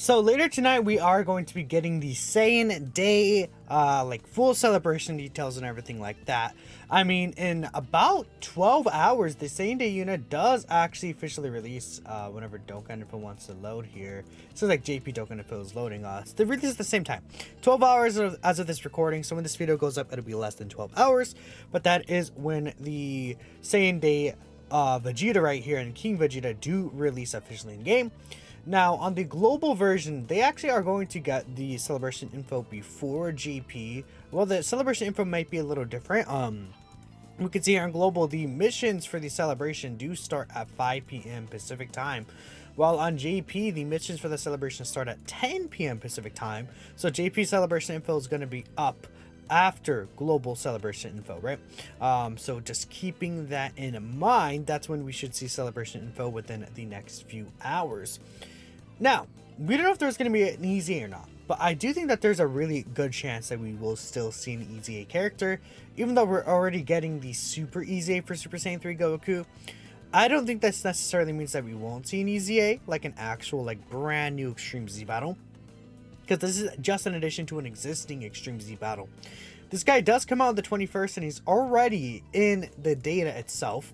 So later tonight we are going to be getting the Saiyan Day like full celebration details and everything like that. I mean, in about 12 hours the Saiyan Day unit does actually officially release whenever Dokkan info wants to load here. So like JP Dokkan info is loading us. They release at the same time. 12 hours as of this recording. So when this video goes up it'll be less than 12 hours. But that is when the Saiyan Day Vegeta right here and King Vegeta do release officially in game. Now, on the global version, they actually are going to get the celebration info before GP. Well, the celebration info might be a little different. We can see here on global, the missions for the celebration do start at 5 p.m. Pacific time. While on JP, the missions for the celebration start at 10 p.m. Pacific time. So JP celebration info is going to be up after global celebration info, right? So just keeping that in mind, that's when we should see celebration info within the next few hours. Now, we don't know if there's going to be an EZA or not, but I do think that there's a really good chance that we will still see an EZA character, even though we're already getting the Super EZA for Super Saiyan 3 Goku. I don't think that necessarily means that we won't see an EZA, like an actual, like, brand new Extreme Z battle, because this is just an addition to an existing Extreme Z battle. This guy does come out on the 21st, and he's already in the data itself.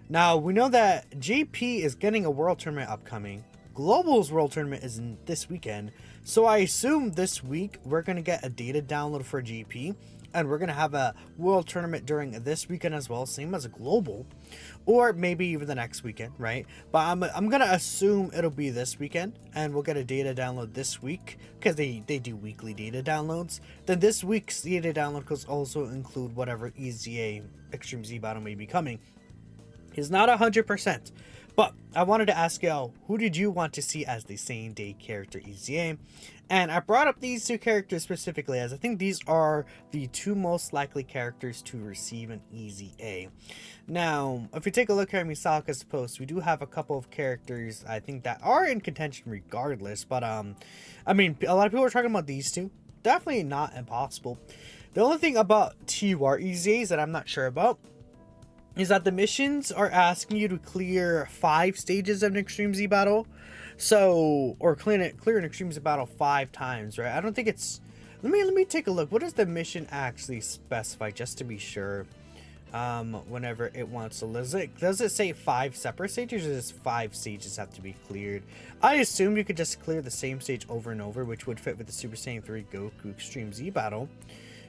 Now, we know that JP is getting a World Tournament upcoming. Global's World Tournament is in this weekend, so I assume this week we're going to get a data download for GP, and we're going to have a World Tournament during this weekend as well, same as a Global, or maybe even the next weekend, right? But I'm going to assume it'll be this weekend, and we'll get a data download this week, because they do weekly data downloads. Then this week's data download could also include whatever EZA Extreme Z battle may be coming. It's not 100%. But I wanted to ask y'all, who did you want to see as the Saiyan Day character EZA? And I brought up these two characters specifically as I think these are the two most likely characters to receive an EZA. Now, if we take a look here at Misaka's post, we do have a couple of characters I think that are in contention regardless. But I mean, a lot of people are talking about these two. Definitely not impossible. The only thing about TUR EZAs that I'm not sure about is that the missions are asking you to clear 5 stages of an Extreme Z battle. So, or clear an Extreme Z battle 5 times, right? I don't think it's... Let me take a look. What does the mission actually specify, just to be sure? Whenever it wants to... Does it say 5 separate stages, or does 5 stages have to be cleared? I assume you could just clear the same stage over and over, which would fit with the Super Saiyan 3 Goku Extreme Z battle.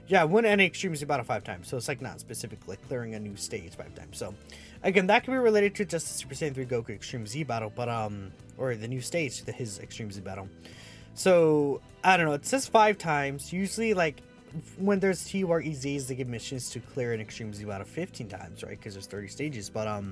Yeah, win any Extreme Z battle 5 times. So it's like not specifically like clearing a new stage 5 times. So again, that can be related to just the Super Saiyan 3 Goku Extreme Z battle, but or the new stage to his Extreme Z battle. So I don't know. It says 5 times. Usually, like when there's TUR EZs, they give missions to clear an Extreme Z battle 15 times, right? Because there's 30 stages. But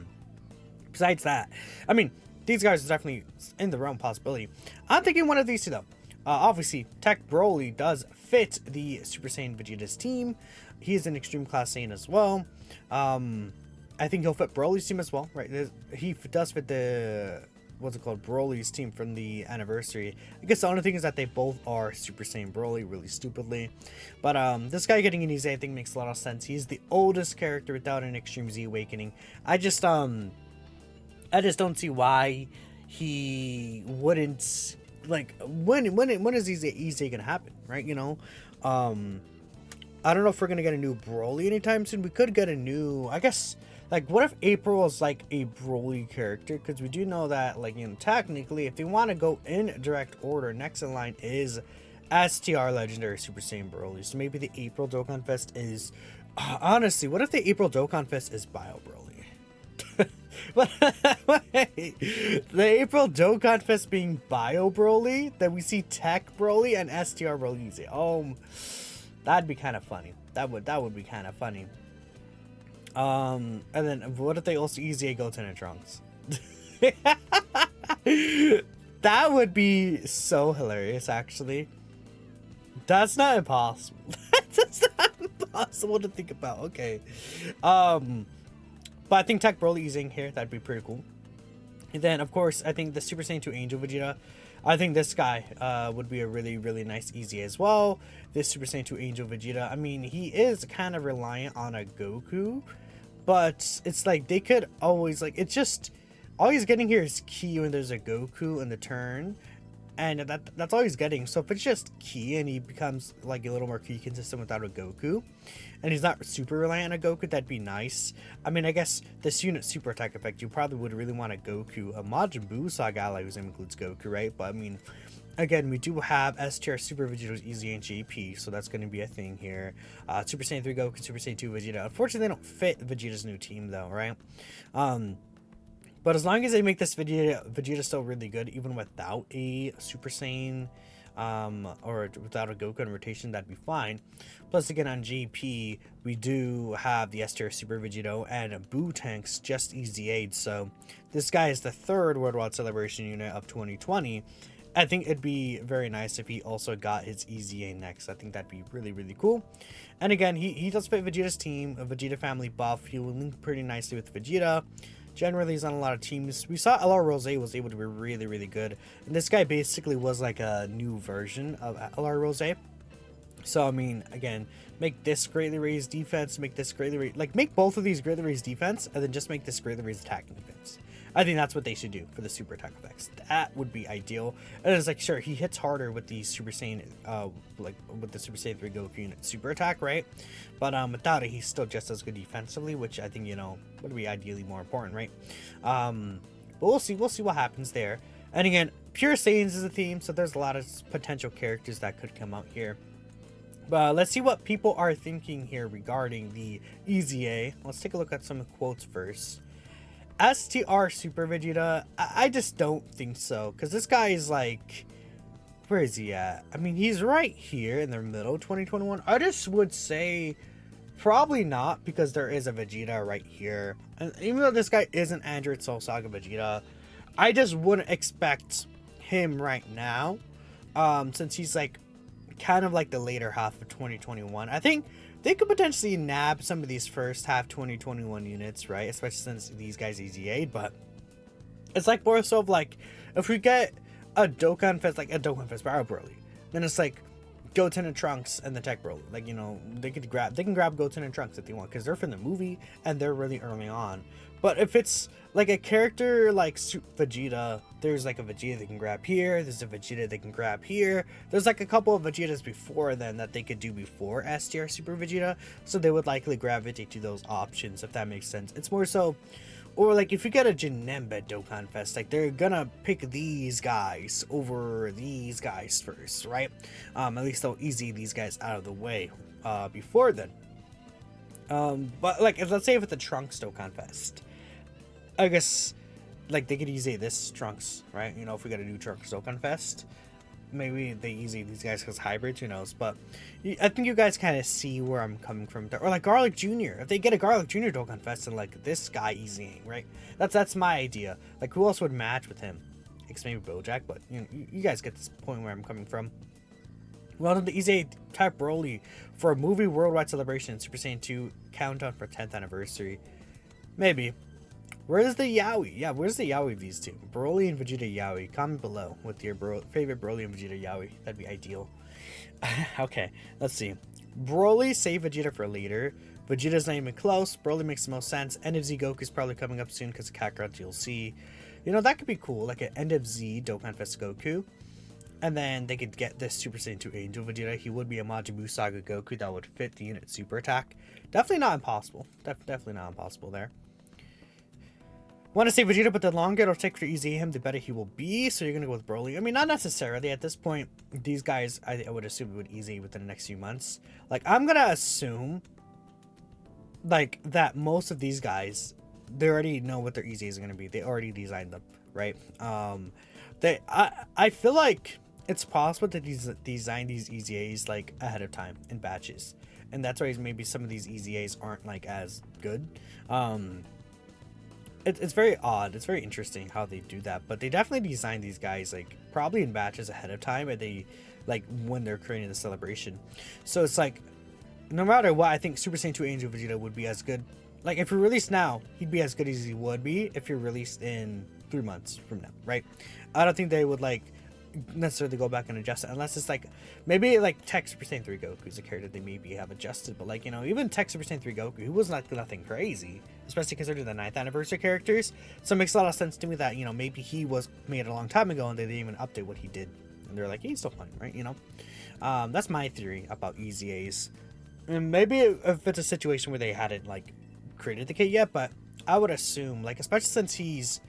besides that, I mean, these guys are definitely in the realm of possibility. I'm thinking one of these two though. Obviously, Tech Broly does fit the Super Saiyan Vegeta's team. He is an Extreme Class Saiyan as well. I think he'll fit Broly's team as well, right? He does fit the, what's it called, Broly's team from the anniversary. I guess the only thing is that they both are Super Saiyan Broly, really stupidly. But this guy getting an EZA I think makes a lot of sense. He's the oldest character without an Extreme Z Awakening. I just don't see why he wouldn't... Like, when is EZA gonna happen, right? You know, I don't know if we're gonna get a new Broly anytime soon. We could get a new, I guess, like, what if April is like a Broly character? Because we do know that, like, you know, technically, if they want to go in direct order, next in line is STR Legendary Super Saiyan Broly. So maybe the April Dokkan Fest is, honestly, what if the April Dokkan Fest is Bio Broly? Wait, the April Dokkan Fest being Bio Broly, then we see Tech Broly and STR Broly EZA. Oh, that'd be kind of funny. That would be kind of funny. And then what if they also EZA Goten and Trunks? That would be so hilarious, actually. That's not impossible. That's not impossible to think about. Okay. But I think Tech Broly EZAing here, that'd be pretty cool. And then, of course, I think the Super Saiyan 2 Angel Vegeta, I think this guy would be a really, really nice EZA as well. This Super Saiyan 2 Angel Vegeta, I mean, he is kind of reliant on a Goku, but it's like they could always, like, it's just, all he's getting here is Ki when there's a Goku in the turn. and that's all he's getting. So if it's just Ki and he becomes like a little more Ki consistent without a Goku, and he's not super reliant on a Goku, that'd be nice. I mean, I guess this unit super attack effect, you probably would really want a Goku, a Majin Buu Saga ally who includes Goku, right? But I mean, again, we do have S tier Super Vegeta's EZA and JP, so that's going to be a thing here. Super Saiyan 3 Goku, Super Saiyan 2 Vegeta. Unfortunately, they don't fit Vegeta's new team though, right? But as long as they make this Vegeta still really good, even without a Super Saiyan, or without a Goku in rotation, that'd be fine. Plus, again, on JP, we do have the S tier Super Vegito and Buu tanks just EZA'd. So this guy is the third Worldwide Celebration unit of 2020. I think it'd be very nice if he also got his EZA next. I think that'd be really, really cool. And again, he does fit Vegeta's team, a Vegeta family buff. He will link pretty nicely with Vegeta. Generally, he's on a lot of teams. We saw LR Rose was able to be really, really good. And this guy basically was like a new version of LR Rose. So, I mean, again, make this greatly raised defense, make this greatly raised... Like, make both of these greatly raised defense, and then just make this greatly raised attacking defense. I think that's what they should do for the super attack effects. That would be ideal. And it's like, sure, he hits harder with the Super Saiyan, like with the Super Saiyan 3 Goku unit super attack, right? But without it, he's still just as good defensively, which I think, you know, would be ideally more important, right? But we'll see what happens there. And again, pure Saiyans is a theme, so there's a lot of potential characters that could come out here. But let's see what people are thinking here regarding the EZA. Let's take a look at some quotes first. STR Super Vegeta, I just don't think so, because this guy is like, where is he at? I mean, he's right here in the middle, 2021. I just would say probably not, because there is a Vegeta right here. And even though this guy isn't Android Soul Saga Vegeta, I just wouldn't expect him right now, since he's like kind of like the later half of 2021. I think they could potentially nab some of these first half 2021 units, right? Especially since these guys EZA'd, but it's like more so of like, if we get a Dokkan Fest, like a Dokkan Fest Barrow Broly, then it's like Goten and Trunks and the Tech Broly. Like, you know, they can grab Goten and Trunks if they want, because they're from the movie and they're really early on. But if it's like a character like Vegeta, there's like a Vegeta they can grab here, there's a Vegeta they can grab here, there's like a couple of Vegetas before then that they could do before S tier Super Vegeta, so they would likely gravitate to those options, if that makes sense. It's more so, or like if you get a Janemba Dokkan Fest, like they're gonna pick these guys over these guys first, right? At least they'll easy these guys out of the way before then. But like, let's say if it's a Trunks Dokkan Fest, I guess, like, they could easy this Trunks, right? You know, if we got a new Trunks Dokkan Fest, maybe they easy these guys because hybrids, who knows? But I think you guys kind of see where I'm coming from there. Or like Garlic Jr. If they get a Garlic Jr. Dokkan Fest and like this guy easying, right? That's my idea. Like, who else would match with him? It's maybe Bojack, but you know, you guys get this point where I'm coming from. Welcome to EZA type Broly for a movie worldwide celebration. Super Saiyan 2 countdown for 10th anniversary. Maybe. Where's the Yaoi? Yeah, where's the Yaoi of these two? Broly and Vegeta Yaoi. Comment below with your favorite Broly and Vegeta Yaoi. That'd be ideal. Okay, let's see. Broly save Vegeta for later. Vegeta's not even close. Broly makes the most sense. End of Z Goku's probably coming up soon because of Kakarot DLC. You know, that could be cool. Like an End of Z Dokkan Fest Goku. And then they could get this Super Saiyan 2 Angel Vegeta. He would be a Majin Buu Saga Goku that would fit the unit super attack. Definitely not impossible. Definitely not impossible there. Want to say Vegeta, but the longer it'll take to EZA him, the better he will be. So you're going to go with Broly. I mean, not necessarily. At this point, these guys, I would assume would EZA within the next few months. Like, I'm going to assume, like, that most of these guys, they already know what their EZAs are going to be. They already designed them, right? I feel like it's possible to design these EZAs, like, ahead of time in batches. And that's why maybe some of these EZAs aren't, like, as good. It's very odd. It's very interesting how they do that, but they definitely design these guys like probably in batches ahead of time, and they like when they're creating the celebration. So it's like no matter what, I think Super Saiyan 2 Angel Vegeta would be as good. Like if you're released now, he'd be as good as he would be if you're released in 3 months from now, right? I don't think they would like necessarily go back and adjust it unless it's like maybe like Tech Super Saiyan 3 Goku is a character they maybe have adjusted, but like, you know, even Tech Super Saiyan 3 Goku, who was like nothing crazy, especially considering the 9th anniversary characters. So it makes a lot of sense to me that, you know, maybe he was made a long time ago and they didn't even update what he did and they're like, he's still fine, right? You know, that's my theory about EZAs. And maybe if it's a situation where they hadn't like created the kit yet, but I would assume, like, especially since he's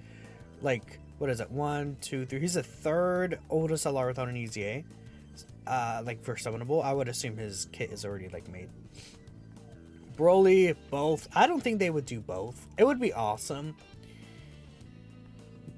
like, what is it, 1, 2, 3, he's the third oldest Alarathon in EZA, like for summonable, I would assume his kit is already like made. Broly, both. I don't think they would do both. It would be awesome,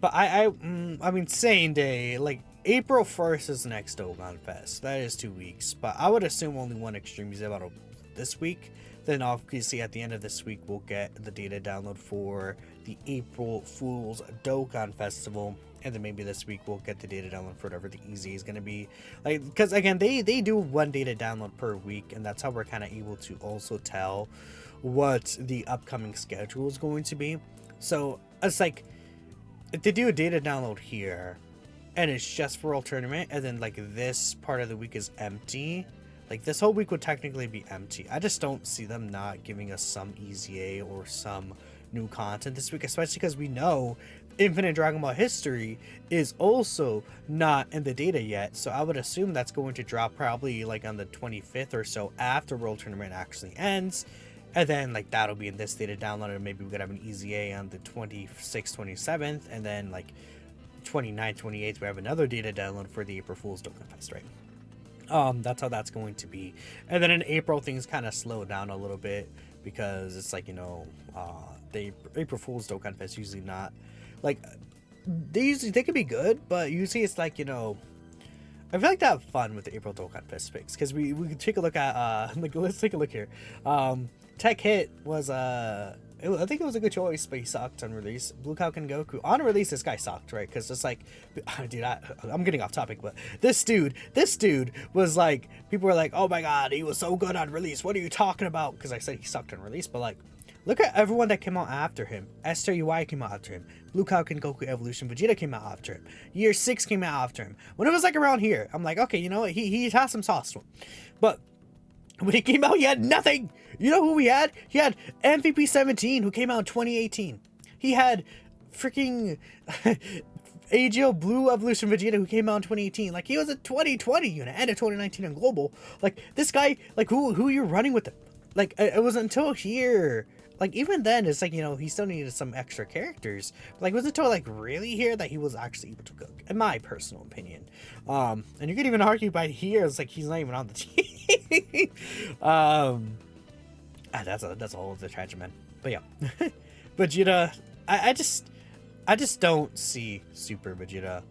but I mean, Saiyan Day, like April 1st is the next Dokkan Fest. That is 2 weeks, but I would assume only one Extreme EZA battle this week. Then obviously at the end of this week we'll get the data download for the April Fool's Dokkan Festival, and then maybe this week we'll get the data download for whatever the EZA is going to be, like, because again they do one data download per week, and that's how we're kind of able to also tell what the upcoming schedule is going to be. So it's like, if they do a data download here and it's just for World Tournament, and then like this part of the week is empty, like this whole week would technically be empty. I just don't see them not giving us some EZA or some new content this week, especially because we know Infinite Dragon Ball History is also not in the data yet. So I would assume that's going to drop probably like on the 25th or so, after World Tournament actually ends. And then like that'll be in this data download, and maybe we could have an EZA on the 26th, 27th, and then like 29th, 28th we have another data download for the April Fool's Dokkan Fest, right? That's how that's going to be. And then in April things kind of slow down a little bit, because it's like, you know, the April Fool's Dokkan Fest usually not like, they could be good, but usually it's like, you know, I feel like they have fun with the April Dokkan Fest picks, because we can take a look at like, let's take a look here. Tech Hit was I think it was a good choice, but he sucked on release. Blue Falcon Goku on release, this guy sucked, right? Because it's like, dude, I'm getting off topic, but this dude was like, people were like, oh my god, he was so good on release, what are you talking about? Because I said he sucked on release, but like, look at everyone that came out after him. SWI came out after him. Blue Falcon Goku Evolution Vegeta came out after him. Year 6 came out after him. When it was like around here, I'm like, okay, you know what, he has some sauce to him. But when he came out, he had nothing. You know who he had? He had MVP 17, who came out in 2018. He had freaking AGL Blue Evolution Vegeta, who came out in 2018. Like, he was a 2020 unit and a 2019 in global. Like, this guy, like, who you're running with him? Like, it was until here. Like, even then, it's like, you know, he still needed some extra characters. Like, it wasn't until, like, really here that he was actually able to cook, in my personal opinion. And you could even argue by here, it's like, he's not even on the team. That's a whole other tragedy, man. But yeah. Vegeta, I just don't see Super Vegeta.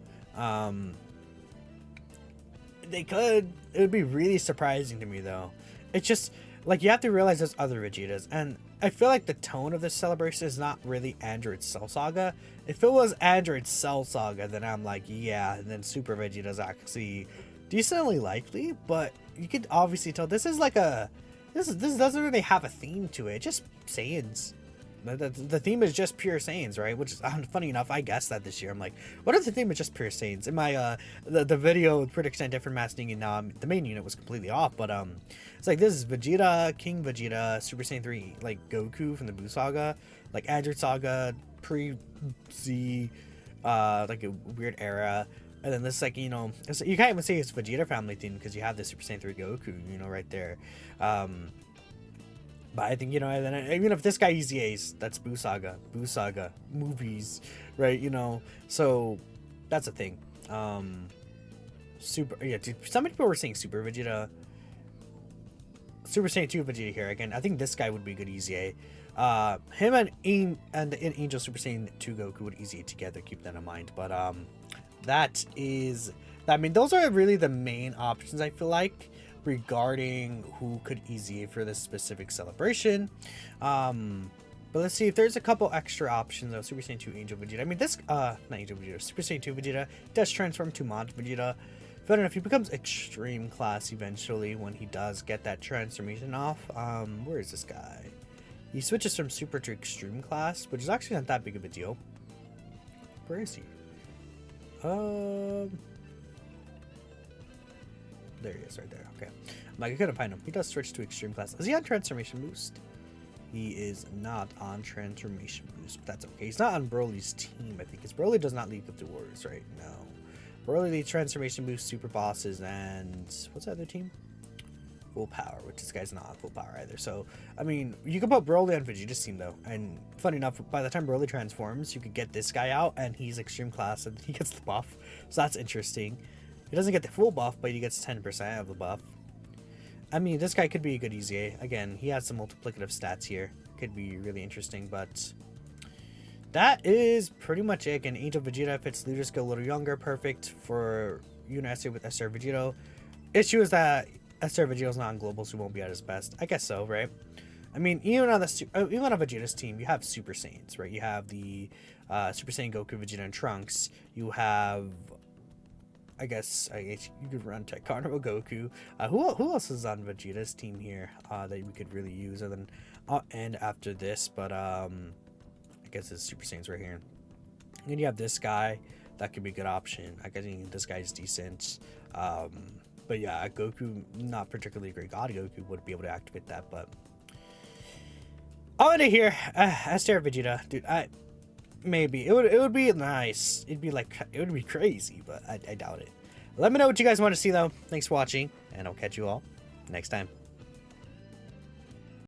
They could. It would be really surprising to me, though. It's just, like, you have to realize there's other Vegetas, and I feel like the tone of this celebration is not really Android Cell Saga. If it was Android Cell Saga, then I'm like, yeah, and then Super Vegeta's actually decently likely, but you could obviously tell this is like this doesn't really have a theme to it. Just Saiyans. The theme is just pure Saiyans, right? Which is, funny enough, I guessed that this year. I'm like, what if the theme is just pure Saiyans? In my the video prediction different masking, and the main unit was completely off, but it's like, this is Vegeta, King Vegeta, Super Saiyan 3, like Goku from the Buu Saga, like Android Saga, pre-Z, like a weird era. And then this, like, you know, you can't even say it's Vegeta family theme, because you have the Super Saiyan 3 Goku, you know, right there. But I think, you know, and then even if this guy EZAs, that's Buu Saga movies, right? You know, so that's a thing. Dude, some people were saying Super Vegeta, Super Saiyan 2 Vegeta here again. I think this guy would be a good EZA. Him and Angel Super Saiyan 2 Goku would EZA together. Keep that in mind. But that is, I mean, those are really the main options, I feel like, regarding who could EZA for this specific celebration. But let's see if there's a couple extra options of Super Saiyan 2 Angel Vegeta. I mean, this not Angel Vegeta, Super Saiyan 2 Vegeta does transform to Mod Vegeta. But I don't know if he becomes extreme class eventually, when he does get that transformation off. Where is this guy? He switches from super to extreme class, which is actually not that big of a deal. Where is he? There he is, right there. Okay. I'm like, I couldn't find him. He does switch to extreme class. Is he on transformation boost? He is not on transformation boost, but that's okay. He's not on Broly's team, I think, because Broly does not leave with the Warriors, right? No. Broly transformation boost, super bosses, and what's the other team? Full power, which this guy's not full power either. So, I mean, you can put Broly on Vegeta's team though, and funny enough, by the time Broly transforms, you could get this guy out, and he's extreme class, and he gets the buff. So that's interesting. He doesn't get the full buff, but he gets 10% of the buff. I mean, this guy could be a good EZA. Again, he has some multiplicative stats here. Could be really interesting, but that is pretty much it. Again, Angel Vegeta fits Ludisk a little younger, perfect for Essay with SR Vegito. Issue is that SR Vegito's not on global, so he won't be at his best. I guess so, right? I mean, even on Vegeta's team, you have Super Saiyans, right? You have the Super Saiyan Goku, Vegeta, and Trunks. You have, I guess you could run Tech Carnival Goku. Who else is on Vegeta's team here that we could really use? And then end after this, but I guess it's Super Saiyans right here. And then you have this guy. That could be a good option. I guess this guy's decent. But yeah, Goku, not particularly great. God Goku would be able to activate that, but I'll end it here. SR Vegeta, dude. Maybe it would be nice. It would be crazy, but I doubt it. Let me know what you guys want to see though. Thanks for watching, and I'll catch you all next time.